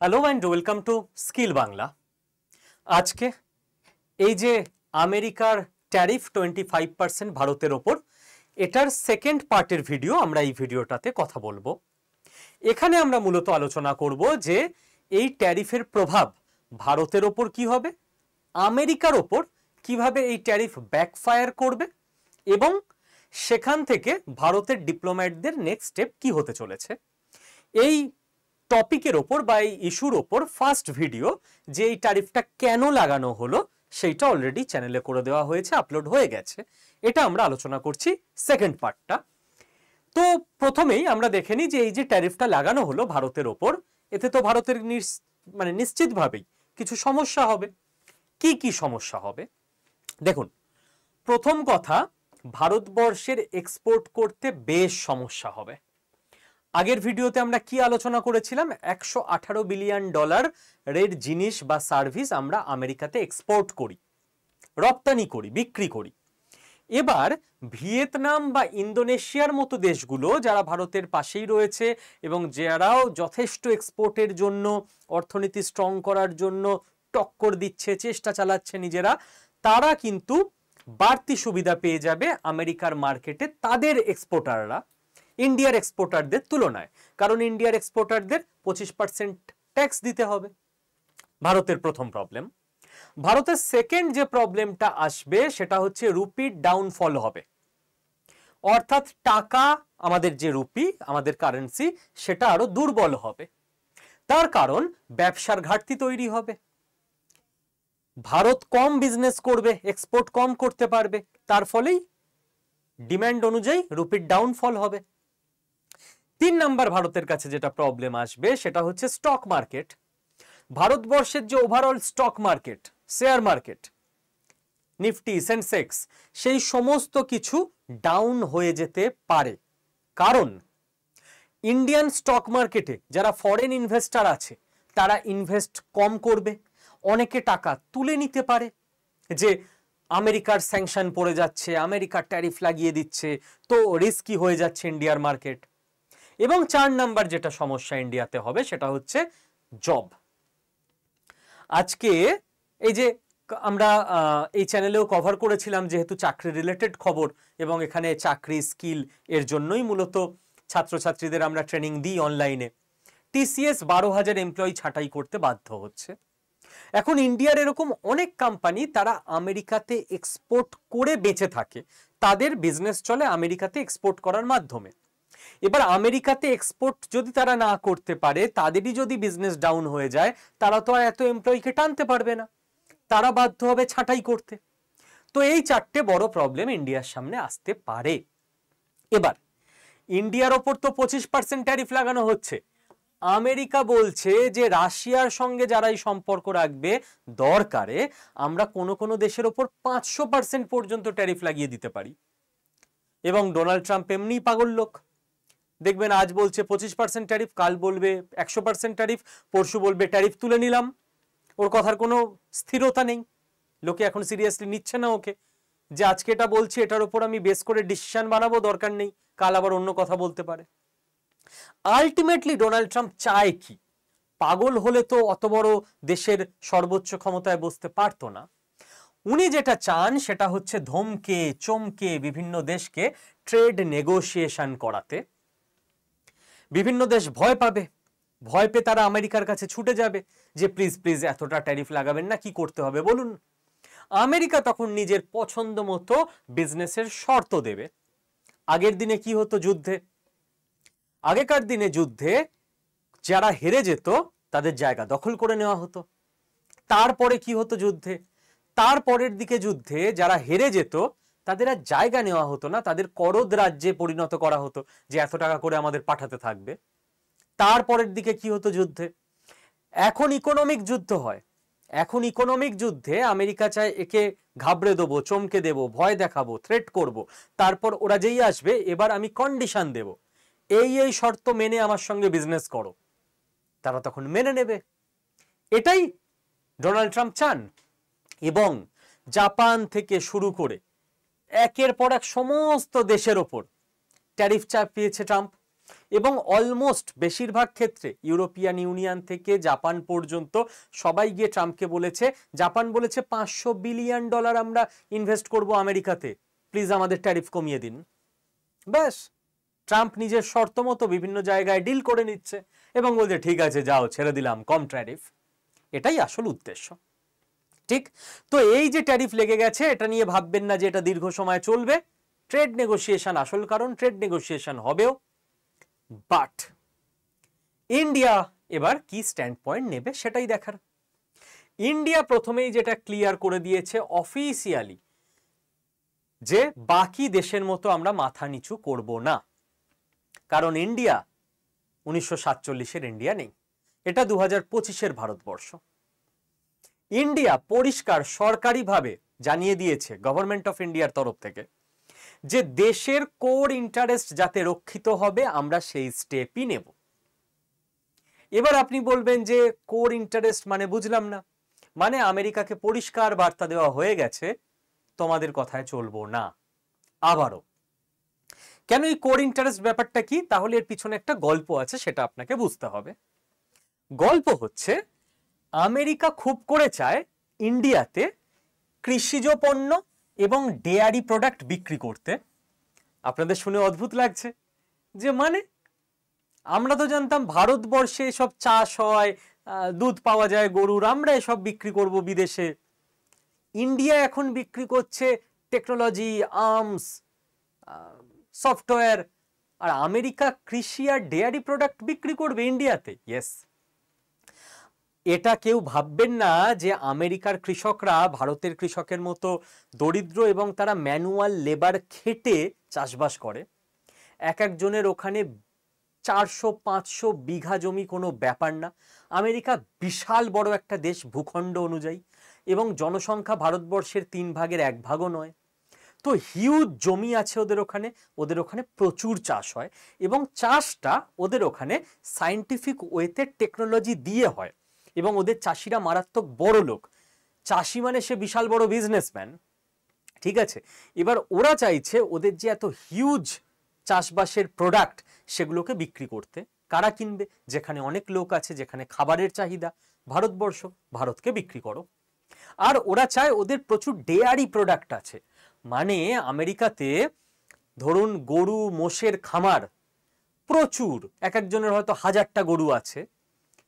Hello and welcome to skill Bangla. আজকে এই যে আমেরিকার ট্যারিফ 25% ভারতের ওপর, এটার সেকেন্ড পার্টের ভিডিও আমরা এই ভিডিওটাতে কথা বলবো। এখানে আমরা মূলত আলোচনা করব যে এই ট্যারিফের প্রভাব ভারতের ওপর কি হবে, আমেরিকার ওপর কিভাবে এই ট্যারিফ ব্যাকফায়ার করবে এবং সেখান থেকে ভারতের ডিপ্লোম্যাটদের নেক্সট স্টেপ কি হতে চলেছে। এই টপিকের ওপর বা এই ইস্যুর ওপর ফার্স্ট ভিডিও যে এই ট্যারিফটা কেন লাগানো হলো সেইটা অলরেডি চ্যানেলে করে দেওয়া হয়েছে, আপলোড হয়ে গেছে। এটা আমরা আলোচনা করছি সেকেন্ড পার্টটা। তো প্রথমেই আমরা দেখে নিই যে এই যে ট্যারিফটা লাগানো হলো ভারতের ওপর, এতে তো ভারতের নিশ্চিতভাবেই কিছু সমস্যা হবে। কি কি সমস্যা হবে দেখুন। প্রথম কথা, ভারতবর্ষের এক্সপোর্ট করতে বেশ সমস্যা হবে। আগের ভিডিওতে আমরা কি আলোচনা করেছিলাম, $118 বিলিয়ন এর জিনিস বা সার্ভিস আমরা আমেরিকাতে এক্সপোর্ট করি, রপ্তানি করি, বিক্রি করি। এবার ভিয়েতনাম বা ইন্দোনেশিয়ার মতো দেশগুলো যারা ভারতের পাশেই রয়েছে এবং যারাও যথেষ্ট এক্সপোর্টের জন্য, অর্থনীতি স্ট্রং করার জন্য টক্কর দিচ্ছে, চেষ্টা চালাচ্ছে নিজেরা, তারা কিন্তু বাড়তি সুবিধা পেয়ে যাবে আমেরিকার মার্কেটে তাদের এক্সপোর্টাররা ইন্ডিয়ার এক্সপোর্টারদের তুলনায়। কারণ ইন্ডিয়ার এক্সপোর্টারদের 25% ট্যাক্স দিতে হবে। ভারতের প্রথম প্রবলেম। ভারতের সেকেন্ড যে প্রবলেমটা আসবে সেটা হচ্ছে রুপির ডাউনফল হবে, অর্থাৎ টাকা, আমাদের যে রুপি, আমাদের কারেন্সি, সেটা আরো দুর্বল হবে। তার কারণ ব্যবসার ঘাটতি তৈরি হবে, ভারত কম বিজনেস করবে, এক্সপোর্ট কম করতে পারবে, তার ফলেই ডিমান্ড অনুযায়ী রুপির ডাউনফল হবে। 3 নাম্বার ভারতের কাছে যেটা প্রবলেম আসবে সেটা হচ্ছে স্টক মার্কেট। ভারতবর্ষের যে overall stock market, share market, Nifty, Sensex, সেই সমস্ত কিছু ডাউন হয়ে যেতে পারে। কারণ ইন্ডিয়ান স্টক মার্কেটে যারা ফরেন ইনভেস্টর আছে তারা ইনভেস্ট কম করবে, অনেকে টাকা তুলে নিতে পারে যে আমেরিকার স্যাংশন পড়ে যাচ্ছে, আমেরিকার ট্যারিফ লাগিয়ে দিচ্ছে, তো রিস্কি হয়ে যাচ্ছে ইন্ডিয়ার মার্কেট। এবং 4 নাম্বার যেটা সমস্যা ইন্ডিয়াতে হবে সেটা হচ্ছে জব। আজকে এই যে আমরা এই চ্যানেলেও কভার করেছিলাম, যেহেতু চাকরি রিলেটেড খবর এবং এখানে চাকরি স্কিল এর জন্যই মূলত ছাত্রছাত্রীদের আমরা ট্রেনিং দিই অনলাইনে। টিসিএস 12,000 এমপ্লয়ি ছাঁটাই করতে বাধ্য হচ্ছে। এখন ইন্ডিয়ার এরকম অনেক কোম্পানি তারা আমেরিকাতে এক্সপোর্ট করে বেঁচে থাকে, তাদের বিজনেস চলে আমেরিকাতে এক্সপোর্ট করার মাধ্যমে। এবার আমেরিকাতে এক্সপোর্ট যদি তারা না করতে পারে, তাদেরই যদি বিজনেস ডাউন হয়ে যায়, তারা তো আর এত এমপ্লয়িকে টানতে পারবে না, তারা বাধ্য হবে ছাঁটাই করতে। তো এই 4টে বড় প্রবলেম ইন্ডিয়ার সামনে আসতে পারে। এবার ইন্ডিয়ার ওপর তো 25% ট্যারিফ লাগানো হচ্ছে। আমেরিকা বলছে যে রাশিয়ার সঙ্গে যারা এই সম্পর্ক রাখবে, দরকারে আমরা কোনো কোনো দেশের ওপর 500% পর্যন্ত ট্যারিফ লাগিয়ে দিতে পারি। এবং ডোনাল্ড ট্রাম্প এমনি পাগল লোক, দেখবেন আজ বলছে 25% ট্যারিফ, কাল বলবে 100% ট্যারিফ, পরশু বলবে ট্যারিফ তুলে নিলাম। ওর কথার কোনো স্থিরতা নেই, লোকে এখন সিরিয়াসলি নিচ্ছে না ওকে, যে আজকে এটা বলছি এটার উপর আমি বেস করে ডিসিশন বানাবো, দরকার নেই, কাল আবার অন্য কথা বলতে পারে। আলটিমেটলি ডোনাল্ড ট্রাম্প চায় কি? পাগল হলে তো অত বড় দেশের সর্বোচ্চ ক্ষমতায় বসতে পারতো না। উনি যেটা চান সেটা হচ্ছে ধমকে চমকে বিভিন্ন দেশকে ট্রেড নেগোসিয়েশন করাতে। বিভিন্ন দেশ ভয় পাবে, ভয় পেয়ে তারা আমেরিকার কাছে ছুটে যাবে যে প্লিজ প্লিজ এতটা ট্যারিফ লাগাবেন না, কি করতে হবে বলুন। আমেরিকা তখন নিজের পছন্দ মতো বিজনেসের শর্ত দেবে। আগের দিনে কি হতো যুদ্ধে, আগেকার দিনে যুদ্ধে যারা হেরে যেত তাদের জায়গা দখল করে নেওয়া হতো। তারপরে কি হতো যুদ্ধে, তারপরের দিকে যুদ্ধে যারা হেরে যেত তাদের আর জায়গা নেওয়া হতো না, তাদের করদ রাজ্যে পরিণত করা হতো যে এত টাকা করে আমাদের পাঠাতে থাকবে। তারপরের দিকে কি হতো যুদ্ধে, এখন ইকোনমিক যুদ্ধ হয়। এখন ইকোনমিক যুদ্ধে আমেরিকা চায় একে ঘাবড়ে দেবো, চমকে দেবো, ভয় দেখাবো, থ্রেট করব, তারপর ওরা যেই আসবে এবার আমি কন্ডিশন দেব, এই এই শর্ত মেনে আমার সঙ্গে বিজনেস করো, তারা তখন মেনে নেবে। এটাই ডোনাল্ড ট্রাম্প চান। এবং জাপান থেকে শুরু করে একের পর এক সমস্ত দেশের ওপর ট্যারিফ চাপিয়েছে ট্রাম্প। এবং অলমোস্ট বেশিরভাগ ক্ষেত্রে ইউরোপিয়ান ইউনিয়ন থেকে জাপান পর্যন্ত সবাই গিয়ে ট্রাম্পকে বলেছে, জাপান বলেছে $500 বিলিয়ন আমরা ইনভেস্ট করব আমেরিকাতে, প্লিজ আমাদের ট্যারিফ কমিয়ে দিন। ব্যাস, ট্রাম্প নিজের শর্ত মতো বিভিন্ন জায়গায় ডিল করে নিচ্ছে এবং বলছে ঠিক আছে যাও ছেড়ে দিলাম কম ট্যারিফ। এটাই আসল উদ্দেশ্য, ঠিক? তো এই যে ট্যারিফ লেগে গেছে, এটা নিয়ে ভাববেন না যে এটা দীর্ঘ সময় চলবে। ট্রেড নেগোসিয়েশন আসল কারণ, ট্রেড নেগোসিয়েশন হবেও। বাট ইন্ডিয়া এবার কি স্ট্যান্ড পয়েন্ট নেবে সেটাই দেখার। ইন্ডিয়া প্রথমেই যেটা ক্লিয়ার করে দিয়েছে অফিসিয়ালি, যে বাকি দেশের মতো আমরা মাথা নিচু করব না। কারণ ইন্ডিয়া 1947-এর ইন্ডিয়া নেই, এটা 2025-এর ভারতবর্ষ। ইন্ডিয়া পরিষ্কার সরকারিভাবে জানিয়ে দিয়েছে গভর্নমেন্ট অফ ইন্ডিয়ার তরফ থেকে যে দেশের কোর ইন্টারেস্ট যাতে রক্ষিত হবে আমরা সেই স্টেপই নেব। এবার আপনি বলবেন যে কোর ইন্টারেস্ট মানে বুঝলাম না। মানে আমেরিকাকে পরিষ্কার বার্তা দেওয়া হয়ে গেছে তোমাদের কথায় চলবো না। আবারও কেন এই কোর ইন্টারেস্ট ব্যাপারটা কি, তাহলে এর পিছনে একটা গল্প আছে, সেটা আপনাকে বুঝতে হবে। গল্প হচ্ছে আমেরিকা খুব করে চায় ইন্ডিয়াতে কৃষিজ পণ্য এবং ডেয়ারি প্রোডাক্ট বিক্রি করতে। আপনাদের শুনে অদ্ভুত লাগছে যে মানে আমরা তো জানতাম ভারতবর্ষে এসব চাষ হয়, দুধ পাওয়া যায় গরুর, আমরা এসব বিক্রি করব বিদেশে। ইন্ডিয়া এখন বিক্রি করছে টেকনোলজি, আর্মস, সফটওয়্যার, আর আমেরিকা কৃষি আর ডেয়ারি প্রোডাক্ট বিক্রি করবে ইন্ডিয়াতে। ইয়েস, এটা কেউ ভাববেন না যে আমেরিকার কৃষকরা ভারতের কৃষকের মতো দরিদ্র এবং তারা ম্যানুয়াল লেবার খেটে চাষবাস করে। এক একজনের ওখানে 400-500 বিঘা জমি কোনো ব্যাপার না। আমেরিকা বিশাল বড় একটা দেশ ভূখণ্ড অনুযায়ী, এবং জনসংখ্যা ভারতবর্ষের 3 ভাগের 1 ভাগও নয়। তো হিউজ জমি আছে ওদের ওখানে প্রচুর চাষ হয়, এবং চাষটা ওদের ওখানে সায়েন্টিফিক ওয়েতে টেকনোলজি দিয়ে হয়, এবং ওদের চাষিরা মারাত্মক বড় লোক। চাষি মানে সে বিশাল বড় বিজনেসম্যান, ঠিক আছে? এবার ওরা চাইছে ওদের যে এত হিউজ চাষবাসের প্রোডাক্ট সেগুলোকে বিক্রি করতে। কারা কিনবে? যেখানে অনেক লোক আছে, যেখানে খাবারের চাহিদা, ভারতবর্ষ, ভারতকে বিক্রি করো। আর ওরা চায় ওদের প্রচুর ডেয়ারি প্রোডাক্ট আছে, মানে আমেরিকাতে ধরুন গরু মোষের খামার প্রচুর, এক একজনের হয়তো 1000টা গরু আছে।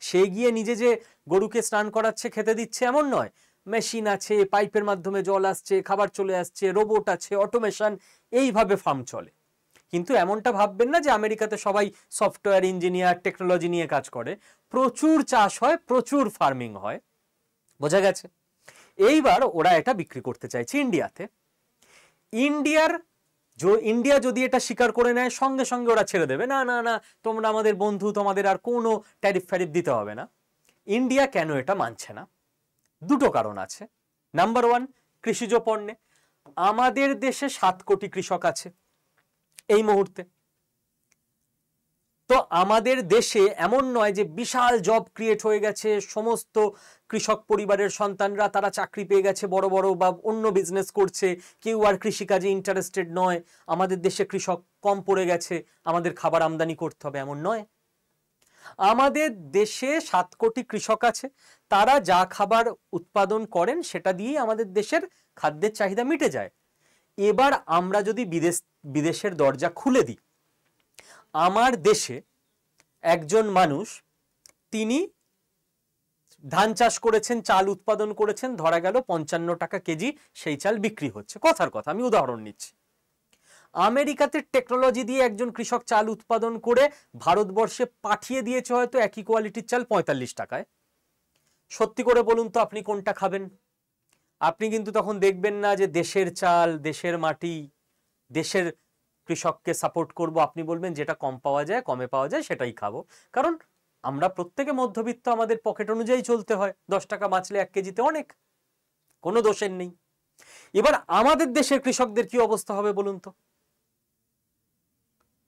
সে গিয়ে নিজে যে গরুকে স্নান করাচ্ছে, খেতে দিচ্ছে এমন নয়, মেশিন আছে, পাইপের মাধ্যমে জল আসছে, খাবার চলে আসছে, রোবট আছে, অটোমেশন, এইভাবে ফার্ম চলে। কিন্তু এমনটা ভাববেন না যে আমেরিকাতে সবাই সফটওয়্যার ইঞ্জিনিয়ার, টেকনোলজি নিয়ে কাজ করে। প্রচুর চাষ হয়, প্রচুর ফার্মিং হয়, বোঝা গেছে? এইবার ওরা এটা বিক্রি করতে চাইছে ইন্ডিয়াতে। ইন্ডিয়া যদি এটা স্বীকার করে নেয়, সঙ্গে সঙ্গে ওরা ছেড়ে দেবে, না না না তোমরা আমাদের বন্ধু, তোমাদের আর কোনো ট্যারিফ ফ্যারিফ দিতে হবে না। ইন্ডিয়া কেন এটা মানছে না? দুটো কারণ আছে। নাম্বার 1, কৃষিজ পণ্যে আমাদের দেশে 7 কোটি কৃষক আছে এই মুহূর্তে। তো আমাদের দেশে এমন নয় যে বিশাল জব ক্রিয়েট হয়ে গেছে, সমস্ত কৃষক পরিবারের সন্তানরা তারা চাকরি পেয়ে গেছে, বড় বড় বা অন্য বিজনেস করছে, কেউ আর কৃষিকাজে ইন্টারেস্টেড নয়, আমাদের দেশে কৃষক কম পড়ে গেছে, আমাদের খাবার আমদানি করতে হবে, এমন নয়। আমাদের দেশে 7 কোটি কৃষক আছে, তারা যা খাবার উৎপাদন করেন সেটা দিয়েই আমাদের দেশের খাদ্যের চাহিদা মিটে যায়। এবার আমরা যদি বিদেশের দরজা খুলে দিই, আমার দেশে একজন মানুষ তিনি ধান চাষ করেছেন, চাল উৎপাদন করেছেন, ধরা গেল 55 টাকা কেজি সেই চাল বিক্রি হচ্ছে, কথার কথা আমি উদাহরণ নিচ্ছি। আমেরিকাতে টেকনোলজি দিয়ে একজন কৃষক চাল উৎপাদন করে ভারতবর্ষে পাঠিয়ে দিয়েছে হয়তো একই কোয়ালিটির চাল 45 টাকায়। সত্যি করে বলুন তো আপনি কোনটা খাবেন? আপনি কিন্তু তখন দেখবেন না যে দেশের চাল, দেশের মাটি, দেশের কৃষককে সাপোর্ট করব। আপনি বলবেন যেটা কম পাওয়া যায়, কমে পাওয়া যায় সেটাই খাবো। কারণ আমরা প্রত্যেকে মধ্যবিত্ত, আমাদের পকেট অনুযায়ী চলতে হয়। 10 টাকা বাঁচলে 1 কেজিতে অনেক, কোনো দোষের নেই। এবার আমাদের দেশের কৃষকদের কি অবস্থা হবে বলুন তো?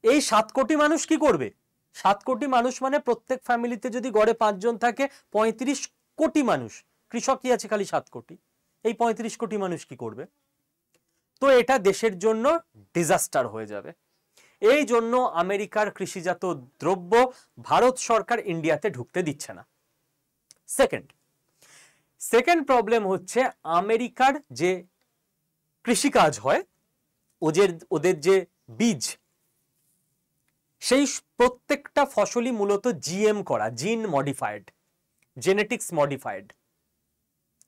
এই 7 কোটি মানুষ কি করবে? 7 কোটি মানুষ মানে প্রত্যেক ফ্যামিলিতে যদি গড়ে 5 জন থাকে, 35 কোটি মানুষ। কৃষকই আছে খালি 7 কোটি, এই 35 কোটি মানুষ কি করবে? তো এটা দেশের জন্য ডিজাস্টার হয়ে যাবে। এই জন্য আমেরিকার কৃষিজাত দ্রব্য ভারত সরকার ইন্ডিয়াতে ঢুকতে দিচ্ছে না। সেকেন্ড প্রবলেম হচ্ছে আমেরিকার যে কৃষিকাজ হয়, ওদের যে বীজ, সেই প্রত্যেকটা ফসলই মূলত জিএম করা, জিন modified, genetics modified.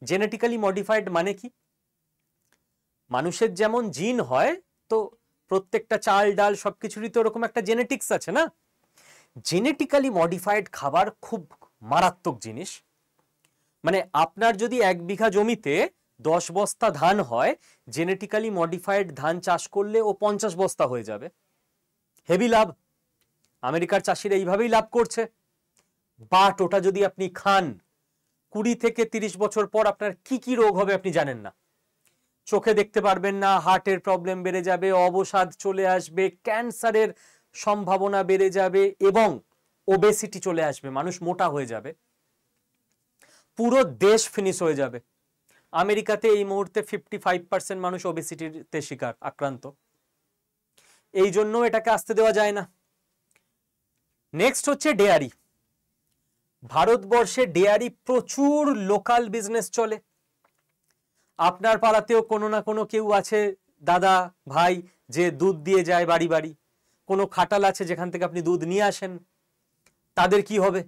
Genetically modified মানে কি? মানুষের যেমন জিন হয়, তো প্রত্যেকটা চাল ডাল সবকিছুরই তো ওরকম একটা জেনেটিক্স আছে না? জেনেটিক্যালি মডিফাইড খাবার খুব মারাত্মক জিনিস। মানে আপনার যদি 1 বিঘা জমিতে 10 বস্তা ধান হয়, জেনেটিক্যালি মডিফাইড ধান চাষ করলে ও 50 বস্তা হয়ে যাবে। হেভি লাভ। আমেরিকার চাষিরা এইভাবেই লাভ করছে। বাট ওটা যদি আপনি খান, 20 থেকে 30 বছর পর আপনার কি কি রোগ হবে আপনি জানেন না। চোখে দেখতে পারবেন না, হার্টের প্রবলেম বেড়ে যাবে, অবসাদ চলে আসবে, ক্যান্সারের সম্ভাবনা বেড়ে যাবে এবং ওবেসিটি চলে আসবে, মানুষ মোটা হয়ে যাবে, পুরো দেশ ফিনিশ হয়ে যাবে। আমেরিকাতে এই মুহূর্তে 55% মানুষ ওবেসিটিতে আক্রান্ত। এই জন্য এটাকে আসতে দেওয়া যায় না। নেক্সট হচ্ছে ডেয়ারি। ভারতবর্ষে ডেয়ারি প্রচুর লোকাল বিজনেস চলে। আপনার পাড়াতেও কোনো না কোনো কেউ আছে, দাদা ভাই, যে দুধ দিয়ে যায় বাড়ি বাড়ি। কোনো খাটাল আছে যেখান থেকে আপনি দুধ নিয়ে আসেন। তাদের কি হবে?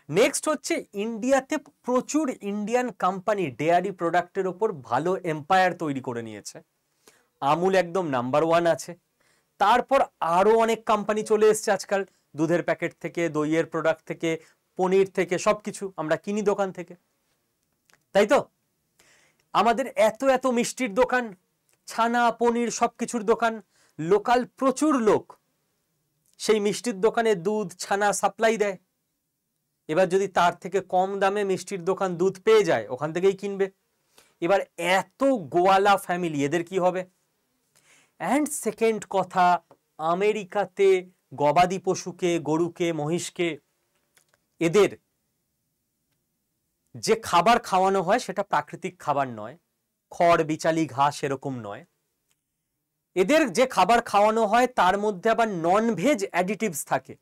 নেক্সট হচ্ছে ইন্ডিয়াতে প্রচুর ইন্ডিয়ান কোম্পানি ডেয়ারি প্রোডাক্টের ওপর ভালো এম্পায়ার তৈরি করে নিয়েছে। আমুল একদম নাম্বার 1 আছে। তারপর আরো অনেক কোম্পানি চলে এসছে আজকাল, দুধের প্যাকেট থেকে, দইয়ের প্রোডাক্ট থেকে, পনির থেকে, সবকিছু আমরা কিনি দোকান থেকে, তাই তো? আমাদের এত এত মিষ্টির দোকান, ছানা পনির সবকিছুর দোকান, লোকাল প্রচুর লোক সেই মিষ্টির দোকানে দুধ ছানা সাপ্লাই দেয়। এবার যদি তার থেকে কম দামে মিষ্টির দোকান দুধ পেয়ে যায়, ওখান থেকেই কিনবে। এবার এত গোয়ালা ফ্যামিলি, এদের কি হবে? অ্যান্ড সেকেন্ড কথা, আমেরিকাতে গবাদি পশুকে, গরুকে, মহিষকে, এদের যে খাবার খাওয়ানো হয় সেটা প্রাকৃতিক খাবার নয়, খড় বিচালি ঘাস এরকম নয়। এদের যে খাবার খাওয়ানো হয় তার মধ্যে আবার নন ভেজ অ্যাডিটিভস থাকে।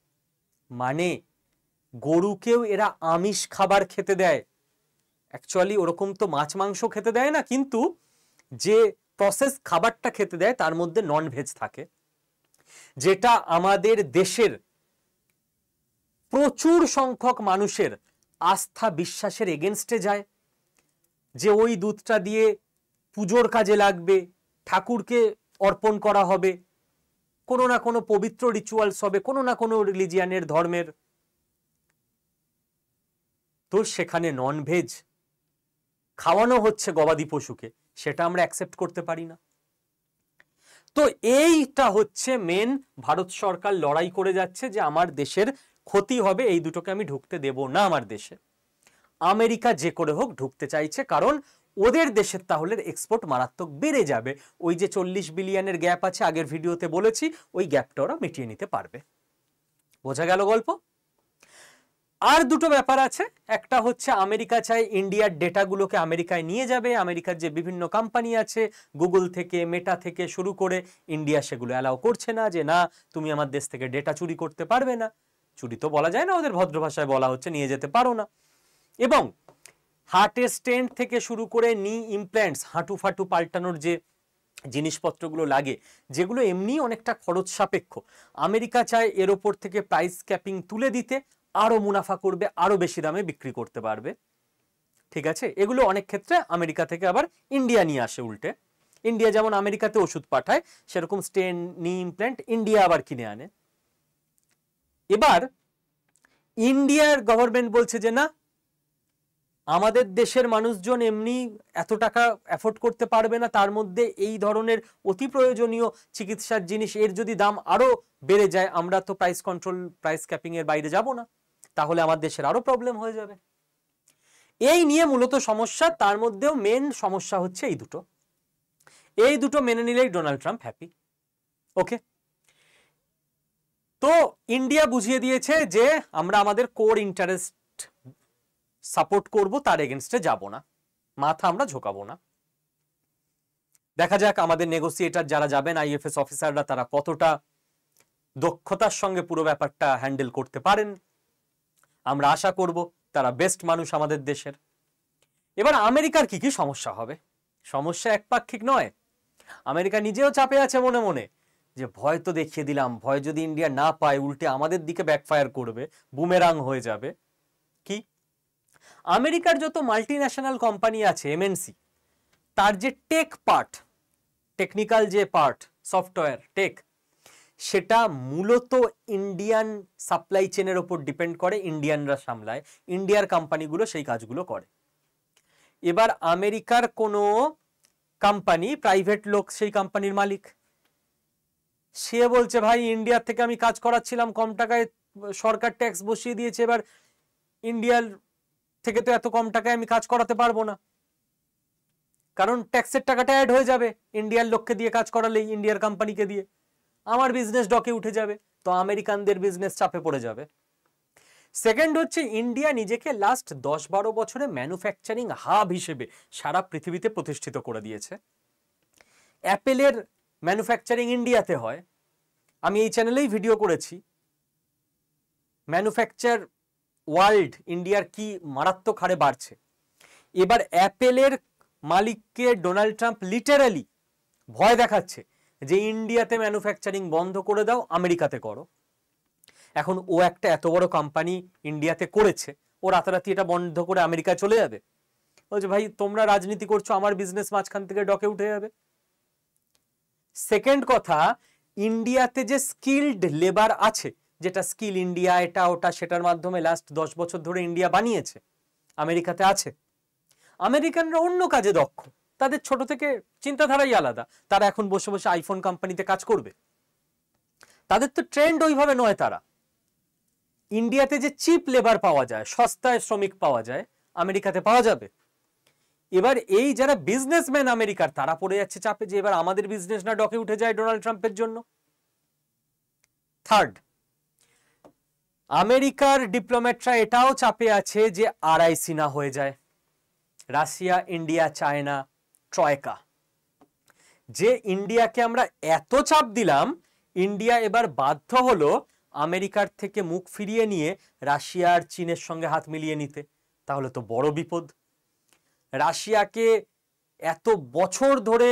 মানে গরুকেও এরা আমিষ খাবার খেতে দেয়। অ্যাকচুয়ালি ওরকম তো মাছ মাংস খেতে দেয় না, কিন্তু যে প্রসেস খাবারটা খেতে দেয় তার মধ্যে নন ভেজ থাকে, যেটা আমাদের দেশের প্রচুর সংখ্যক মানুষের আস্থা বিশ্বাসের এগেনস্টে যায়। যে ওই দুধটা দিয়ে পুজোর কাজে লাগবে, ঠাকুরকে অর্পণ করা হবে, কোনো না কোনো পবিত্র রিচুয়ালস হবে, কোনো না কোনো রিলিজিয়ানের, ধর্মের, তো সেখানে নন ভেজ খাওয়ানো হচ্ছে গবাদি পশুকে, সেটা আমরা অ্যাকসেপ্ট করতে পারি না। তো এইটা হচ্ছে মেন ভারত সরকার লড়াই করে যাচ্ছে, যে আমার দেশের ক্ষতি হবে, এই দুটোকে আমি ঢুকতে দেব না আমার দেশে। আমেরিকা যে করে হোক ঢুকতে চাইছে, কারণ ওদের দেশের তাহলে এক্সপোর্ট মারাত্মক বেড়ে যাবে। ওই যে 40 বিলিয়নের গ্যাপ আছে, আগের ভিডিওতে বলেছি, ওই গ্যাপটা ওরা মিটিয়ে নিতে পারবে। বোঝা গেল গল্প? আর দুটো ব্যাপার আছে। একটা হচ্ছে আমেরিকা চায় ইন্ডিয়ার ডেটাগুলোকে আমেরিকায় নিয়ে যাবে। আমেরিকার যে বিভিন্ন কোম্পানি আছে, গুগল থেকে, মেটা থেকে শুরু করে, ইন্ডিয়া সেগুলো অ্যালাউ করছে না, যে না তুমি আমার দেশ থেকে ডেটা চুরি করতে পারবে না। চুরি তো বলা যায় না, ওদের ভদ্র ভাষায় বলা হচ্ছে নিয়ে যেতে পারো না। এবং হার্টের স্টেন্ট থেকে শুরু করে নি ইমপ্ল্যান্টস, হাঁটু ফাটু পাল্টানোর যে জিনিসপত্রগুলো লাগে, যেগুলো এমনি অনেকটা খরচ সাপেক্ষ, আমেরিকা চায় এর ওপর থেকে প্রাইস ক্যাপিং তুলে দিতে, আরো মুনাফা করবে, আরো বেশি দামে বিক্রি করতে পারবে। ঠিক আছে? এগুলো অনেক ক্ষেত্রে আমেরিকা থেকে আবার ইন্ডিয়া নিয়ে আসে উল্টে। ইন্ডিয়া যেমন আমেরিকাতে ওষুধ পাঠায়, সেরকম স্টেন, নি ইমপ্ল্যান্ট ইন্ডিয়া আবার কিনে আনে। এবার ইন্ডিয়ার গভর্নমেন্ট বলছে যে না, আমাদের দেশের মানুষজন এমনি এত টাকা অ্যাফোর্ড করতে পারবে না, তার মধ্যে এই ধরনের অতি প্রয়োজনীয় চিকিৎসার জিনিস, এর যদি দাম আরো বেড়ে যায়, আমরা তো প্রাইস কন্ট্রোল, প্রাইস ক্যাপিং এর বাইরে যাব না, তাহলে আমার দেশের আরো প্রবলেম হয়ে যাবে। এই নিয়ে মূলত সমস্যা। তার মধ্যেও মেন সমস্যা হচ্ছে এই দুটো মেনে নিলেই ডোনাল্ড ট্রাম্প হ্যাপি। ওকে, তো ইন্ডিয়া বুঝিয়ে দিয়েছে যে আমরা আমাদের কোর ইন্টারেস্ট সাপোর্ট করব, তার এগেনস্টে যাব না, মাথা আমরা ঝোকাবো না। দেখা যাক আমাদের নেগোসিয়েটার যারা যাবেন, আইএফএস অফিসাররা, তারা কতটা দক্ষতার সঙ্গে পুরো ব্যাপারটা হ্যান্ডেল করতে পারেন। আমরা আশা করব তারা বেস্ট মানুষ আমাদের দেশের। এবার আমেরিকার কি কি সমস্যা হবে? সমস্যা একপাক্ষিক নয়, আমেরিকা নিজেও চাপে আছে মনে মনে, যে ভয় তো দেখিয়ে দিলাম, ভয় যদি ইন্ডিয়া না পায় উল্টে আমাদের দিকে ব্যাকফায়ার করবে, বুমেরাং হয়ে যাবে। কি? আমেরিকার যত মাল্টি ন্যাশনাল কোম্পানি আছে এমএনসি, তার যে টেক পার্ট, টেকনিক্যাল যে পার্ট, সফটওয়্যার টেক, সেটা মূলত ইন্ডিয়ান সাপ্লাই চেনের ওপর ডিপেন্ড করে, ইন্ডিয়ানরা সামলায়, ইন্ডিয়ার কোম্পানিগুলো সেই কাজগুলো করে। এবার আমেরিকার কোনো কোম্পানি, প্রাইভেট লোক সেই কোম্পানির মালিক, সে বলছে ভাই ইন্ডিয়ার থেকে আমি কাজ করাচ্ছিলাম কম টাকায়, সরকার ট্যাক্স বসিয়ে দিয়েছে, এবার ইন্ডিয়ার থেকে তো এত কম টাকায় আমি কাজ করাতে পারবো না, কারণ ট্যাক্সের টাকাটা অ্যাড হয়ে যাবে ইন্ডিয়ার লোককে দিয়ে কাজ করালেই, ইন্ডিয়ার কোম্পানিকে দিয়ে আমার বিজনেস ডকে উঠে যাবে, তো আমেরিকানদের বিজনেস চাপে পড়ে যাবে। সেকেন্ড হচ্ছে, ইন্ডিয়া নিজেকে লাস্ট 10-12 বছরে ম্যানুফ্যাকচারিং হাব হিসেবে সারা পৃথিবীতে প্রতিষ্ঠিত করে দিয়েছে। অ্যাপেলের ম্যানুফ্যাকচারিং ইন্ডিয়াতে হয়, আমি এই চ্যানেলেই ভিডিও করেছি, ম্যানুফ্যাকচার ওয়ার্ল্ড ইন্ডিয়ার কি মারাত্মক হারে বাড়ছে। এবার অ্যাপেলের মালিককে ডোনাল্ড ট্রাম্প লিটারালি ভয় দেখাচ্ছে যে ইন্ডিয়াতে ম্যানুফ্যাকচারিং বন্ধ করে দাও, আমেরিকাতে করো। এখন ও একটা এত বড় কোম্পানি ইন্ডিয়াতে করেছে, ও রাতারাতি এটা বন্ধ করে আমেরিকায় চলে যাবে? বলছে ভাই তোমরা রাজনীতি করছো, আমার বিজনেস মাঝখান থেকে ডকে উঠে যাবে। সেকেন্ড কথা, ইন্ডিয়াতে যে স্কিলড লেবার আছে, যেটা স্কিল ইন্ডিয়া, এটা ওটা, সেটার মাধ্যমে লাস্ট 10 বছর ধরে ইন্ডিয়া বানিয়েছে, আমেরিকাতে আছে। আমেরিকানরা অন্য কাজে দক্ষ, তাদের ছোট থেকে চিন্তাধারাই আলাদা, তারা এখন বসে বসে আইফোন কোম্পানিতে কাজ করবে, তাদের তো ট্রেন্ড ওইভাবে নয়। তারা ইন্ডিয়াতে যে চিপ লেবার পাওয়া যায়, সস্তায় শ্রমিক পাওয়া যায়, আমেরিকাতে পাওয়া যাবে। এবার এই যারা বিজনেসম্যান আমেরিকার, তারা পড়ে যাচ্ছে চাপে যে এবার আমাদের বিজনেস না ডকে উঠে যায় ডোনাল্ড ট্রাম্পের জন্য। থার্ড, আমেরিকার ডিপ্লোম্যাটরা এটাও চাপে আছে যে আরআইসি না হয়ে যায়, রাশিয়া, ইন্ডিয়া, চায়না ট্রয়কা। যে ইন্ডিয়াকে আমরা এত চাপ দিলাম, ইন্ডিয়া এবার বাধ্য হলো আমেরিকার থেকে মুখ ফিরিয়ে নিয়ে রাশিয়া আর চীনের সঙ্গে হাত মিলিয়ে নিতে। তাহলে তো বড় বিপদ। রাশিয়াকে এত বছর ধরে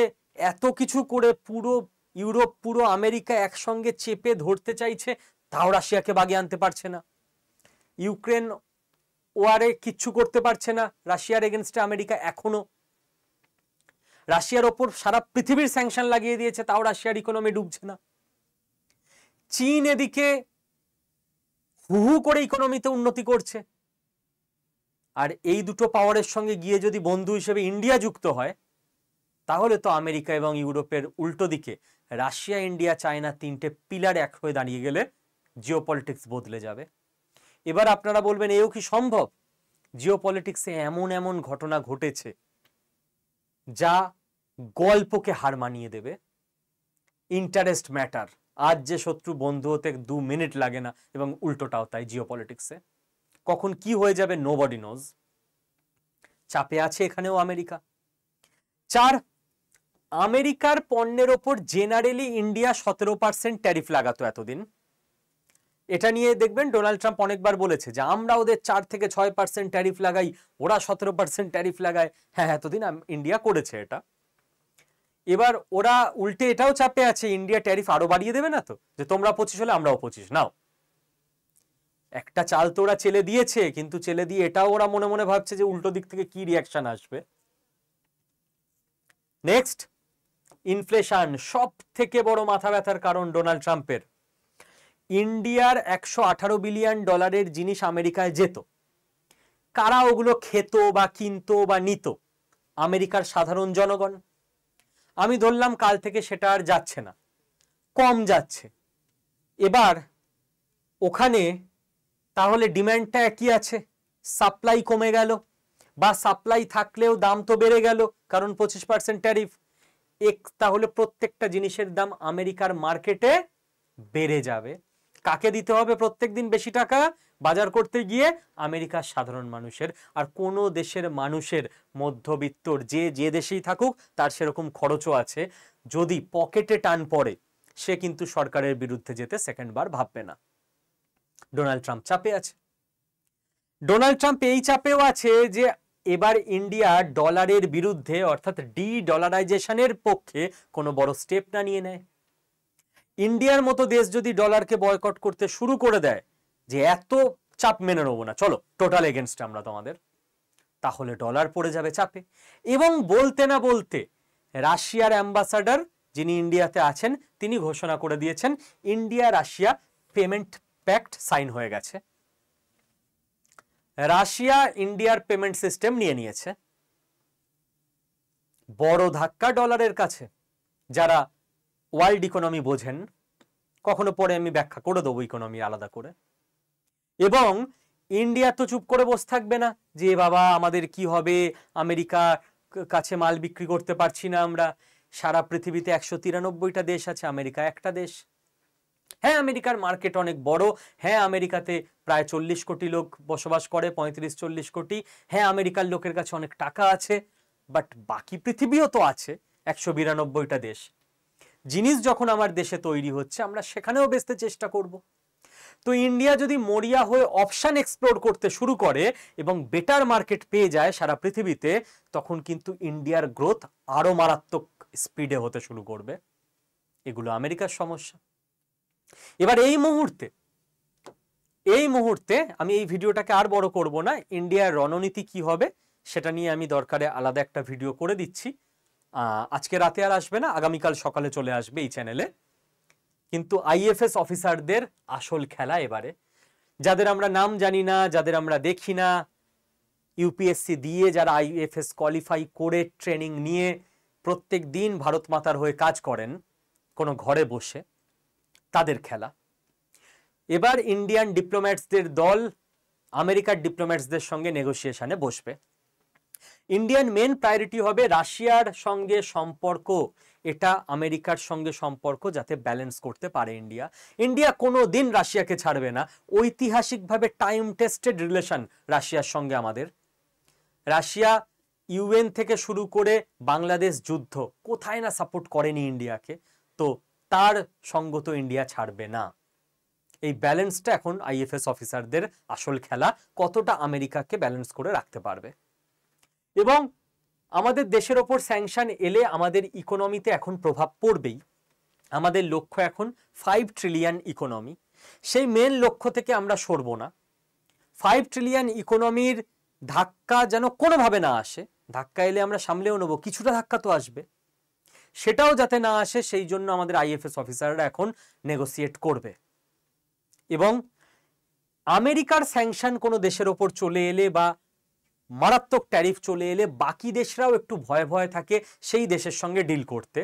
এত কিছু করে পুরো ইউরোপ, পুরো আমেরিকা একসঙ্গে চেপে ধরতে চাইছে, তাও রাশিয়াকে বাগে আনতে পারছে না। ইউক্রেন ওয়ারে কিচ্ছু করতে পারছে না রাশিয়ার এগেনস্টে আমেরিকা এখনো। রাশিয়ার ওপর সারা পৃথিবীর স্যাংশন লাগিয়ে দিয়েছে, তাও রাশিয়ার ইকোনমি ডুবছে না। চীন এদিকে হু হু করে ইকোনমিতে উন্নতি করছে। আর এই দুটো পাওয়ারের সঙ্গে গিয়ে যদি বন্ধু হিসেবে ইন্ডিয়া যুক্ত হয়, তাহলে তো আমেরিকা এবং ইউরোপের উল্টো দিকে রাশিয়া, ইন্ডিয়া, চায়না তিনটে পিলার এক হয়ে দাঁড়িয়ে গেলে জিওপলিটিক্স বদলে যাবে। এবার আপনারা বলবেন এও কি সম্ভব? জিওপলিটিক্সে এমন এমন ঘটনা ঘটেছে যা গল্পকে হার মানিয়ে দেবে। ইন্টারেস্ট ম্যাটার, আজ যে শত্রু বন্ধু হতে 2 মিনিট লাগে না, এবং উল্টোটাও তাই জিওপলিটিক্সে। কখন কি হয়ে যাবে নোবডি নোজ। চাপে আছে এখানেও আমেরিকা। 4, আমেরিকার পণ্যের ওপর জেনারেলি ইন্ডিয়া 17% ট্যারিফ লাগাতো এতদিন। এটা নিয়ে দেখবেন ডোনাল্ড ট্রাম্প অনেকবার বলেছে যে আমরা ওদের 4 থেকে 6% ট্যারিফ লাগাই, ওরা 17% ট্যারিফ লাগায়। হ্যাঁ, এতদিন ইন্ডিয়া করেছে এটা। এবার ওরা উল্টে এটাও চাপে আছে, ইন্ডিয়া ট্যারিফ আরো বাড়িয়ে দেবে না তো, যে তোমরা 25 হলে আমরাও 25 নাও। একটা চাল তো ওরা চেলে দিয়েছে, কিন্তু চেলে দিয়ে এটাও ওরা মনে মনে ভাবছে যে উল্টো দিক থেকে কি রিয়াকশন আসবে। নেক্সট, ইনফ্লেশন, সব থেকে বড় মাথা ব্যথার কারণ ডোনাল্ড ট্রাম্পের। ইন্ডিয়ার $118 বিলিয়ন জিনিস আমেরিকায় যেত, কারা ওগুলো খেত বা কিনতো বা নিত? আমেরিকার সাধারণ জনগণ। আমি ধরলাম কাল থেকে সেটা আর যাচ্ছে না, কম যাচ্ছে। এবার ওখানে তাহলে ডিম্যান্ডটা একই আছে, সাপ্লাই কমে গেল, বা সাপ্লাই থাকলেও দাম তো বেড়ে গেল কারণ 25% ট্যারিফ। তাহলে প্রত্যেকটা জিনিসের দাম আমেরিকার মার্কেটে বেড়ে যাবে। কাকে দিতে হবে প্রত্যেকদিন বেশি টাকা বাজার করতে গিয়ে? আমেরিকার সাধারণ মানুষের। আর কোন দেশের মানুষের মধ্যবিত্তর যে যে দেশেই থাকুক তার সেরকম খরচও আছে। যদি পকেটে টান পড়ে, সে কিন্তু সরকারের বিরুদ্ধে যেতে সেকেন্ড বার ভাববে না। ডোনাল্ড ট্রাম্প চাপে আছে। ডোনাল্ড ট্রাম্প এই চাপেও আছে যে এবার ইন্ডিয়া ডলারের বিরুদ্ধে অর্থাৎ ডি ডলারাইজেশনের পক্ষে কোনো বড় স্টেপ না নিয়ে নেয়। ইন্ডিয়ার মতো দেশ যদি ডলারকে বয়কট করতে শুরু করে দেয় যে এত চাপ মেনে নেবো না, চলো টোটাল এগেনস্ট আমরা তোমাদের, তাহলে ডলার পড়ে যাবে চাপে। এবং বলতে না বলতে রাশিয়ার অ্যাম্বাসাডার যিনি ইন্ডিয়াতে আছেন তিনি ঘোষণা করে দিয়েছেন India Russia payment pact sign হয়ে গেছে। রাশিয়া ইন্ডিয়ার পেমেন্ট সিস্টেম নিয়ে নিয়েছে। বড় ধাক্কা ডলারের কাছে। যারা ওয়ার্ল্ড ইকোনমি বোঝেন, কখনো পরে আমি ব্যাখ্যা করে দেবো ইকোনমি আলাদা করে। এবং ইন্ডিয়া তো চুপ করে বসে থাকবে না যে বাবা আমাদের কি হবে, আমেরিকা কাছে মাল বিক্রি করতে পারছি না আমরা। সারা পৃথিবীতে 193টা দেশ আছে, আমেরিকা একটা দেশ। হ্যাঁ, আমেরিকার মার্কেট অনেক বড়। হ্যাঁ, আমেরিকাতে প্রায় 40 কোটি লোক বসবাস করে, 35-40 কোটি। হ্যাঁ, আমেরিকার লোকের কাছে অনেক টাকা আছে, বাট বাকি পৃথিবীও তো আছে 192টা দেশ। জিনিস যখন আমার দেশে তৈরি হচ্ছে আমরা সেখানেও বেচতে চেষ্টা করব। তো ইন্ডিয়া যদি মরিয়া হয়ে অপশন এক্সপ্লোর করতে শুরু করে এবং বেটার মার্কেট পেয়ে যায় সারা পৃথিবীতে, তখন কিন্তু ইন্ডিয়ার গ্রোথ আরো মারাত্মক স্পিডে হতে শুরু করবে। এগুলো আমেরিকার সমস্যা। এবার এই মুহূর্তে আমি এই ভিডিওটাকে আর বড় করব না। ইন্ডিয়ার রণনীতি কি হবে সেটা নিয়ে আমি দরকারে আলাদা একটা ভিডিও করে দিচ্ছি। আজকে রাতে আর আসবে না, আগামীকাল সকালে চলে আসবে এই চ্যানেলে। কিন্তু আইএফএস অফিসারদের আসল খেলা এবারে, যাদের আমরা নাম জানি না, যাদের আমরা দেখি না, ইউপিএসসি দিয়ে যারা আইএফএস কোয়ালিফাই করে ট্রেনিং নিয়ে প্রত্যেক দিন ভারত মাতার হয়ে কাজ করেন কোনো ঘরে বসে, তাদের খেলা। এবার ইন্ডিয়ান ডিপ্লোম্যাটসদের দল আমেরিকার ডিপ্লোম্যাটসদের সঙ্গে নেগোসিয়েশনে বসবে। ইন্ডিয়ান মেন প্রায়োরিটি হবে রাশিয়ার সঙ্গে সম্পর্ক, এটা আমেরিকার সঙ্গে সম্পর্ক যাতে ব্যালেন্স করতে পারে ইন্ডিয়া। ইন্ডিয়া কোনো দিন রাশিয়াকে ছাড়বে না। ঐতিহাসিকভাবে টাইম টেস্টেড রিলেশন রাশিয়ার সঙ্গে আমাদের। রাশিয়া ইউএন থেকে শুরু করে বাংলাদেশ যুদ্ধ কোথায় না সাপোর্ট করেনি ইন্ডিয়াকে, তো তার সঙ্গ তো ইন্ডিয়া ছাড়বে না। এই ব্যালেন্সটা এখন আইএফএস অফিসারদের আসল খেলা, কতটা আমেরিকাকে ব্যালেন্স করে রাখতে পারবে। এবং আমাদের দেশের ওপর স্যাংশন এলে আমাদের ইকোনমিতে এখন প্রভাব পড়বেই। আমাদের লক্ষ্য এখন 5 ট্রিলিয়ন ইকোনমি। সেই মেন লক্ষ্য থেকে আমরা সরব না। 5 ট্রিলিয়ন ইকোনমির ধাক্কা যেন কোনোভাবে না আসে। ধাক্কা এলে আমরা সামলেও নেব, কিছুটা ধাক্কা তো আসবে, সেটাও যাতে না আসে সেই জন্য আমাদের আইএফএস অফিসাররা এখন নেগোসিয়েট করবে। এবং আমেরিকার স্যাংশন কোনো দেশের ওপর চলে এলে বা মারাত্মক ট্যারিফ চলে এলে বাকি দেশরাও একটু ভয়ে ভয়ে থাকে সেই দেশের সঙ্গে ডিল করতে।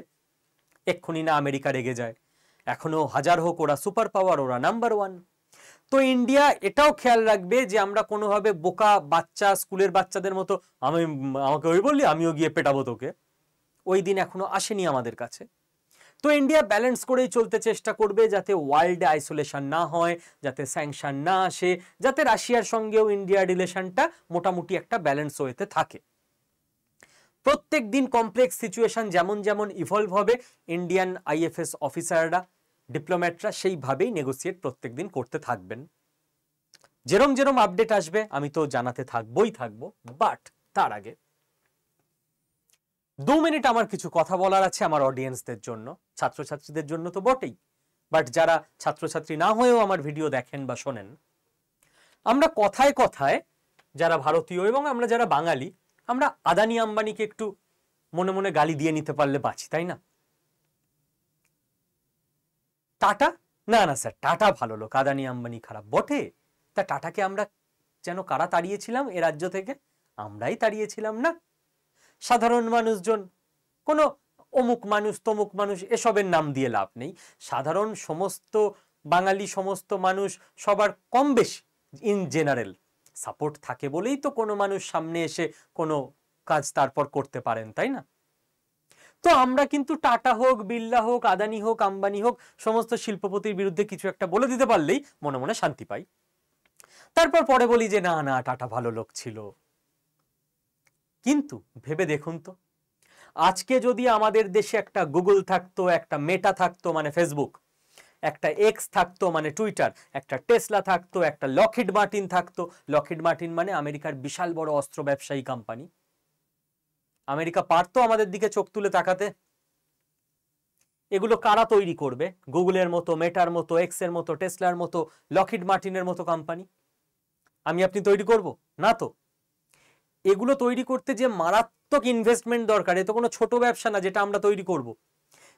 এক্ষুনি না আমেরিকা রেগে যায়, এখনো হাজার হোক ওরা সুপার পাওয়ার, ওরা নাম্বার 1। তো ইন্ডিয়া এটাও খেয়াল রাখবে যে আমরা কোনোভাবে বোকা বাচ্চা, স্কুলের বাচ্চাদের মতো আমাকে ওই বললি আমিও গিয়ে পেটাবো তোকে, ওই দিন এখনো আসেনি আমাদের কাছে। তো ইন্ডিয়া ব্যালেন্স করেই চলতে চেষ্টা করবে যাতে ওয়ার্ল্ডে আইসোলেশন না হয়, যাতে স্যাংশন না আসে, যাতে রাশিয়ার সঙ্গেও ইন্ডিয়ার রিলেশনটা মোটামুটি একটা ব্যালেন্স ওয়েতে থাকে। প্রত্যেক দিন কমপ্লেক্স সিচুয়েশন যেমন যেমন ইভলভ হবে, ইন্ডিয়ান আইএফএস অফিসাররা, ডিপ্লোম্যাটরা সেইভাবেই নেগোসিয়েট প্রত্যেক দিন করতে থাকবেন। যেরম যেরম আপডেট আসবে আমি তো জানাতে থাকবো। বাট তার আগে 2 মিনিট আমার কিছু কথা বলার আছে আমার অডিয়েন্সদের জন্য, ছাত্রছাত্রীদের জন্য তো বটেই, বাট যারা ছাত্রছাত্রী না হয়েও আমার ভিডিও দেখেন বা শোনেন। আমরা কথায় কথায় যারা ভারতীয় এবং আমরা যারা বাঙালি, আমরা আদানি আম্বানিকে একটু মনে মনে গালি দিয়ে নিতে পারলে বাঁচি, তাই না? টাটা, না না স্যার টাটা ভালো লোক, আদানি আম্বানি খারাপ বটে। তা টাটাকে আমরা যেন কারা তাড়িয়েছিলাম এ রাজ্য থেকে? আমরাই তাড়িয়েছিলাম না? সাধারণ মানুষজন, কোনো অমুক মানুষ তমুক মানুষ এসবের নাম দিয়ে লাভ নেই। সাধারণ সমস্ত বাঙালি, সমস্ত মানুষ সবার কম বেশি ইন জেনারেল সাপোর্ট থাকে বলেই তো কোনো মানুষ সামনে এসে কোনো কাজ তারপর করতে পারেন, তাই না? তো আমরা কিন্তু টাটা হোক, বিড়লা হোক, আদানি হোক, আম্বানি হোক, সমস্ত শিল্পপতির বিরুদ্ধে কিছু একটা বলে দিতে পারলেই মনে মনে শান্তি পাই। তারপর পরে বলি যে না না টাটা ভালো লোক ছিল। কিন্তু ভেবে দেখুন তো, আজকে যদি আমাদের দেশে একটা গুগল থাকতো, একটা মেটা থাকতো মানে ফেসবুক, একটা এক্স থাকতো মানে টুইটার, একটা টেসলা থাকতো, একটা লকহিড মার্টিন থাকতো। লকহিড মার্টিন মানে আমেরিকার বিশাল বড় অস্ত্র ব্যবসায়ী কোম্পানি। আমেরিকা পারতো আমাদের দিকে চোখ তুলে তাকাতে? এগুলো কারা তৈরি করবে? গুগলের মতো, মেটার মতো, এক্স এর মতো, টেসলার মতো, লকহিড মার্টিনের মতো কোম্পানি আমি আপনি তৈরি করব না তো। এগুলো তৈরি করতে যে মারাত্মক ইনভেস্টমেন্ট দরকার, এ তো কোনো ছোট ব্যবসা না যেটা আমরা তৈরি করব।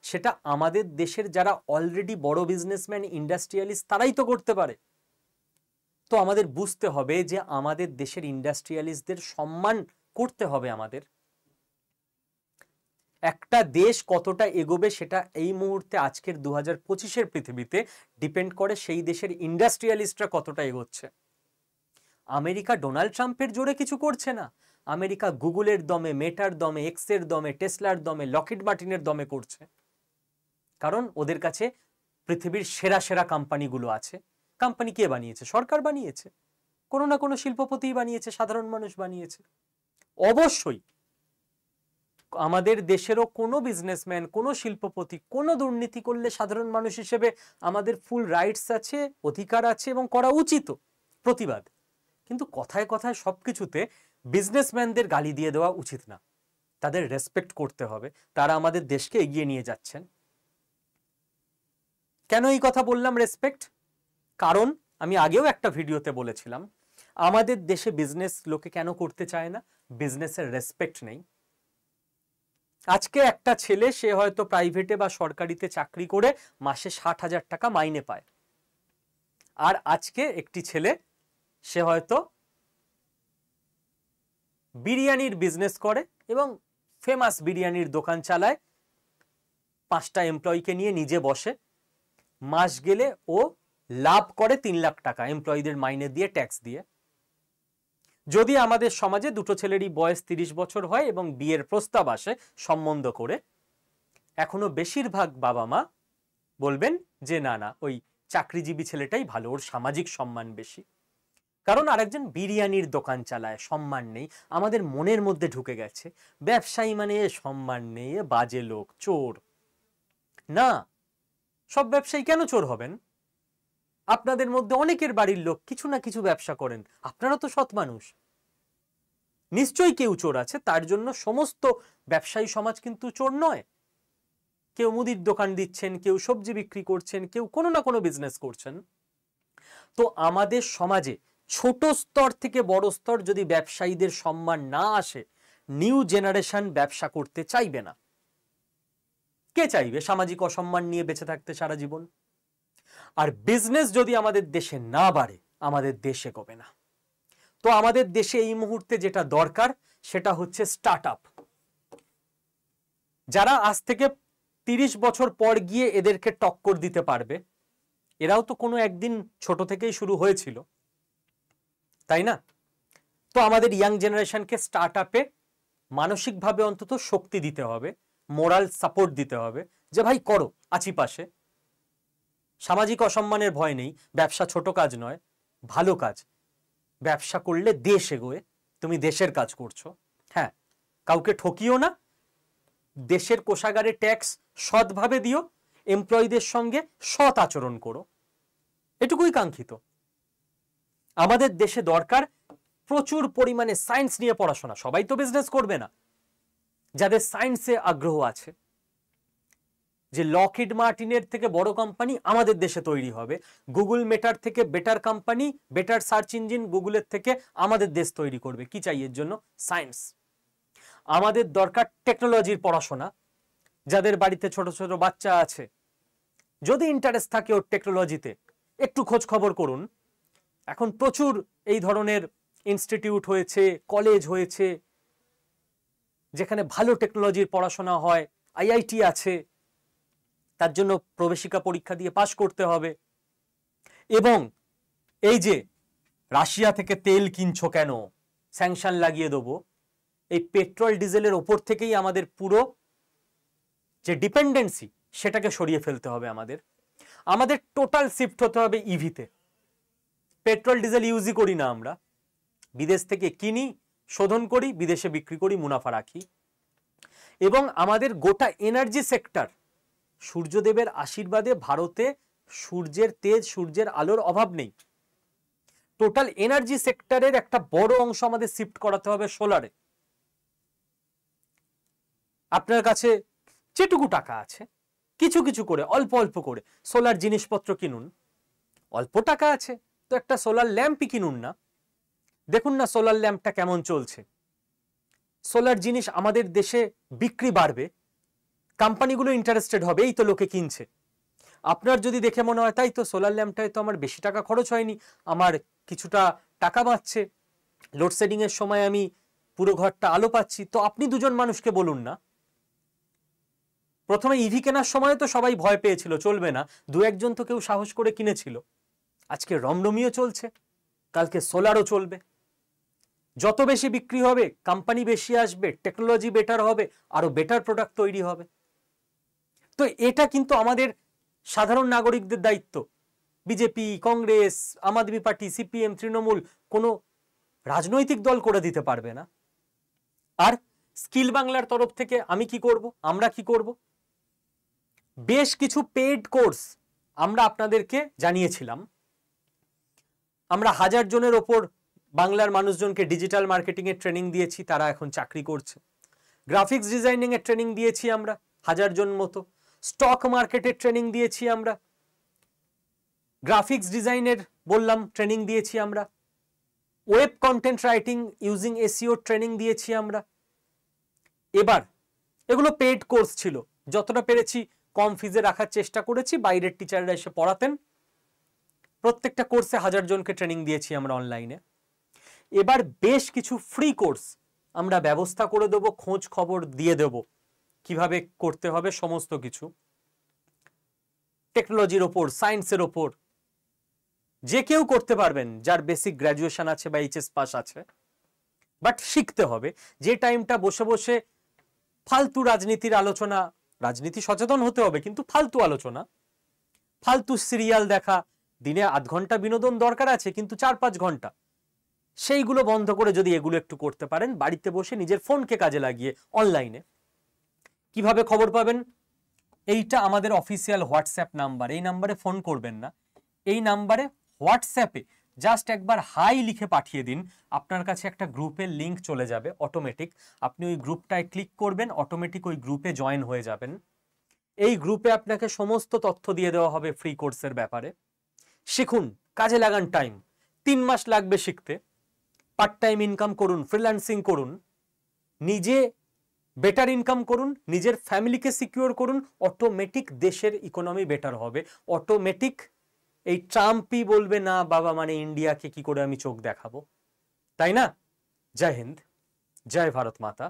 সেটা আমাদের দেশের যারা অলরেডি বড় বিজনেসম্যান, ইন্ডাস্ট্রিয়ালিস্ট, তারাই তো করতে পারে। তো আমাদের বুঝতে হবে যে আমাদের দেশের ইন্ডাস্ট্রিয়ালিস্টদের সম্মান করতে হবে আমাদের। একটা দেশ কতটা এগোবে সেটা এই মুহূর্তে আজকের 2025-এর পৃথিবীতে ডিপেন্ড করে সেই দেশের ইন্ডাস্ট্রিয়ালিস্টরা কতটা এগোচ্ছে। আমেরিকা ডোনাল্ড ট্রাম্পের জোরে কিছু করছে না, আমেরিকা গুগলের দমে, মেটার দমে, এক্সের দমে, টেসলার দমে, লকহিড মার্টিনের দমে করছে। কারণ ওদের কাছে পৃথিবীর সেরা সেরা কোম্পানিগুলো আছে। কোম্পানি কে বানিয়েছে? সরকার বানিয়েছে, কোনো না কোনো শিল্পপতি বানিয়েছে, সাধারণ মানুষ বানিয়েছে। অবশ্যই আমাদের দেশেরও কোনো বিজনেসম্যান, কোনো শিল্পপতি কোনো দুর্নীতি করলে সাধারণ মানুষ হিসেবে আমাদের ফুল রাইটস আছে, অধিকার আছে এবং করা উচিত প্রতিবাদ। কিন্তু কথায় কথায় সবকিছুতে বিজনেসম্যানদের গালি দিয়ে দেওয়া উচিত না, তাদের রেসপেক্ট করতে হবে, তারা আমাদের দেশকে এগিয়ে নিয়ে যাচ্ছেন। কেন এই কথা বললাম রেসপেক্ট? কারণ আমি আগেও একটা ভিডিওতে বলেছিলাম আমাদের দেশে বিজনেস লোকে কেন করতে চায় না? বিজনেসের রেসপেক্ট নেই। আজকে একটা ছেলে, সে হয়তো প্রাইভেটে বা সরকারিতে চাকরি করে মাসে 60,000 টাকা মাইনে পায়, আর আজকে একটি ছেলে, সে হয়তো বিরিয়ানির বিজনেস করে এবং ফেমাস বিরিয়ানির দোকান চালায়, 5টা এমপ্লয়িকে নিয়ে নিজে বসে, মাস গেলে ও লাভ করে 3 লাখ টাকা এমপ্লয়ীদের মাইনে দিয়ে, ট্যাক্স দিয়ে। যদি আমাদের সমাজে দুটো ছেলেরই বয়স 30 বছর হয় এবং বিয়ের প্রস্তাব আসে সম্বন্ধ করে, এখনো বেশিরভাগ বাবা মা বলবেন যে না না, ওই চাকরিজীবী ছেলেটাই ভালো, ওর সামাজিক সম্মান বেশি। কারণ আরেকজন বিরিয়ানির দোকান চালায়, সম্মান নেই। আমাদের মনের মধ্যে ঢুকে গেছে ব্যবসায়ী মানে সম্মান নেই, বাজে লোক, চোর। না, সব ব্যবসায়ী কেন চোর হবেন? আপনাদের মধ্যে অনেকের বাড়ির লোক কিছু না কিছু ব্যবসা করেন, আপনারা তো সৎ মানুষ। নিশ্চয়ই কেউ চোর আছে, তার জন্য সমস্ত ব্যবসায়ী সমাজ কিন্তু চোর নয়। কেউ মুদির দোকান দিচ্ছেন, কেউ সবজি বিক্রি করছেন, কেউ কোনো না কোনো বিজনেস করছেন। তো আমাদের সমাজে ছোট স্তর থেকে বড় স্তর যদি ব্যবসায়ীদের সম্মান না আসে, নিউ জেনারেশন ব্যবসা করতে চাইবে না। কে চাইবে সামাজিক অসম্মান নিয়ে বেঁচে থাকতে সারা জীবন? আর বিজনেস যদি আমাদের দেশে না বাড়ে, আমাদের দেশ এগোবে না। তো আমাদের দেশে এই মুহূর্তে যেটা দরকার সেটা হচ্ছে স্টার্ট আপ। যারা আজ থেকে 30 বছর পর গিয়ে এদেরকে টক্কর দিতে পারবে। এরাও তো কোনো একদিন ছোট থেকেই শুরু হয়েছিল, তাই না? তো আমাদের ইয়াং জেনারেশনকে স্টার্ট আপে মানসিকভাবে অন্তত শক্তি দিতে হবে, মোরাল সাপোর্ট দিতে হবে যে ভাই করো, আছি পাশে। সামাজিক অসম্মানের ভয় নেই, ব্যবসা ছোট কাজ নয়, ভালো কাজ। ব্যবসা করলে দেশ এগোয়, তুমি দেশের কাজ করছো। হ্যাঁ, কাউকে ঠকিও না, দেশের কোষাগারে ট্যাক্স সৎভাবে দিও, এমপ্লয়ীদের সঙ্গে সৎ আচরণ করো, এটুকুই কাঙ্ক্ষিত। আমাদের দেশে দরকার প্রচুর পরিমাণে সায়েন্স নিয়ে পড়াশোনা। সবাই তো বিজনেস করবে না, যাদের সায়েন্সে আগ্রহ আছে, যে লকহিড মার্টিনের থেকে বড় কোম্পানি আমাদের দেশে তৈরি হবে, গুগল মেটার থেকে better company, better search engine গুগলের থেকে আমাদের দেশ তৈরি করবে। কি চাই এর জন্য? সায়েন্স। আমাদের দরকার টেকনোলজির পড়াশোনা। যাদের বাড়িতে ছোট ছোট বাচ্চা আছে, যদি ইন্টারেস্ট থাকে ওর টেকনোলজিতে, একটু খোঁজ খবর করুন। এখন প্রচুর এই ধরনের ইনস্টিটিউট হয়েছে, কলেজ হয়েছে, যেখানে ভালো টেকনোলজির পড়াশোনা হয়। আইআইটি আছে, তার জন্য প্রবেশিকা পরীক্ষা দিয়ে পাশ করতে হবে। এবং এই যে রাশিয়া থেকে তেল কিনছো কেন, স্যাংশন লাগিয়ে দেবো, এই পেট্রোল ডিজেলের ওপর থেকেই আমাদের পুরো যে ডিপেন্ডেন্সি সেটাকে সরিয়ে ফেলতে হবে। আমাদের টোটাল শিফট হতে হবে ইভিতে। পেট্রোল ডিজেল ইউজই করি না আমরা, বিদেশ থেকে কিনি, শোধন করি, বিদেশে বিক্রি করি, মুনাফা রাখি। এবং আমাদের গোটা এনার্জি সেক্টর সূর্যদেবের আশীর্বাদে ভারতে সূর্যের তেজ, সূর্যের আলোর অভাব নেই। টোটাল এনার্জি সেক্টরের একটা বড় অংশ আমাদের শিফট করাতে হবে সোলারে। আপনার কাছে যেটুকু টাকা আছে কিছু কিছু করে অল্প অল্প করে সোলার জিনিসপত্র কিনুন। অল্প টাকা আছে তো একটা সোলার ল্যাম্পই কিনুন না। দেখুন না সোলার ল্যাম্পটা কেমন চলছে। সোলার জিনিস আমাদের দেশে বিক্রি বাড়বে, কোম্পানিগুলো ইন্টারেস্টেড হবে, এই তো লোকে কিনছে। আপনার যদি দেখে মনে হয় তাই তো সোলার ল্যাম্পটায় তো আমার বেশি টাকা খরচ হয়নি, আমার কিছুটা টাকা বাঁচছে, লোডশেডিং এর সময় আমি পুরো ঘরটা আলো পাচ্ছি, তো আপনি দুজন মানুষকে বলুন না। প্রথমে ইভি কেনার সময় তো সবাই ভয় পেয়েছিল চলবে না, দু একজন তো কেউ সাহস করে কিনেছিল। আজকে রমরমিও চলছে, কালকে সোলারও চলবে। যত বেশি বিক্রি হবে, কোম্পানি বেশি আসবে, টেকনোলজি বেটার হবে, আরো বেটার প্রোডাক্ট তৈরি হবে। তো এটা কিন্তু আমাদের সাধারণ নাগরিকদের দায়িত্ব। বিজেপি, কংগ্রেস, আম আদমি পার্টি, সিপিএম, তৃণমূল কোনো রাজনৈতিক দল করে দিতে পারবে না। আর স্কিল বাংলার তরফ থেকে আমি কি করব, আমরা কি করব, বেশ কিছু পেইড কোর্স আমরা আপনাদেরকে জানিয়েছিলাম। আমরা 1000 জনের ওপর বাংলার মানুষজনকে ডিজিটাল মার্কেটিং এর ট্রেনিং দিয়েছি, তারা এখন চাকরি করছে। গ্রাফিক্স ডিজাইনিং এর ট্রেনিং দিয়েছি আমরা 1000 জন মতো। স্টক মার্কেটের ট্রেনিং দিয়েছি আমরা। গ্রাফিক্স ডিজাইনের বললাম ট্রেনিং দিয়েছি আমরা। Web content writing using SEO training দিয়েছি আমরা। এবার এগুলো পেইড কোর্স ছিল, যতটা পেরেছি কম ফিজে রাখার চেষ্টা করেছি, বাইরের টিচাররা এসে পড়াতেন। প্রত্যেকটা কোর্সে 1000 জনকে ট্রেনিং দিয়েছি আমরা অনলাইনে। এবার বেশ কিছু ফ্রি কোর্স আমরা ব্যবস্থা করে দেব, খোঁজ খবর দিয়ে দেব কিভাবে করতে হবে সমস্ত কিছু। টেকনোলজির ওপর, সায়েন্সের ওপর যে কেউ করতে পারবেন, যার বেসিক গ্র্যাজুয়েশন আছে বা এইচএস পাস আছে, বাট শিখতে হবে। যে টাইমটা বসে বসে ফালতু রাজনীতির আলোচনা, রাজনীতি সচেতন হতে হবে কিন্তু ফালতু আলোচনা, ফালতু সিরিয়াল দেখা, দিনে আধ ঘন্টা বিনোদন দরকার আছে কিন্তু 4-5 ঘন্টা, সেইগুলো বন্ধ করে যদি এগুলো একটু করতে পারেন, বাড়িতে বসে নিজের ফোনকে কাজে লাগিয়ে অনলাইনে কিভাবে খবর পাবেন, এইটা আমাদের অফিসিয়াল হোয়াটসঅ্যাপ নাম্বার। এই নাম্বারে ফোন করবেন না, এই নাম্বারে হোয়াটসঅ্যাপে জাস্ট একবার হাই লিখে পাঠিয়ে দিন, আপনার কাছে একটা গ্রুপের লিংক চলে যাবে অটোমেটিক। আপনি ওই গ্রুপটায় ক্লিক করবেন, অটোমেটিক ওই গ্রুপে জয়েন হয়ে যাবেন। এই গ্রুপে আপনাকে সমস্ত তথ্য দিয়ে দেওয়া হবে ফ্রি কোর্সের ব্যাপারে। শিখুন, কাজে লাগান টাইম। 3 মাস লাগবে শিখতে। পার্ট টাইম ইনকাম করুন, ফ্রিল্যান্সিং করুন, নিজে বেটার ইনকাম করুন, নিজের ফ্যামিলিকে সিকিউর করুন, অটোমেটিক দেশের ইকোনমি বেটার হবে। অটোমেটিক এই ট্রাম্পই বলবে না বাবা মানে ইন্ডিয়াকে কি করে আমি চোখ দেখাবো, তাই না? জয় হিন্দ, জয় ভারত মাতা।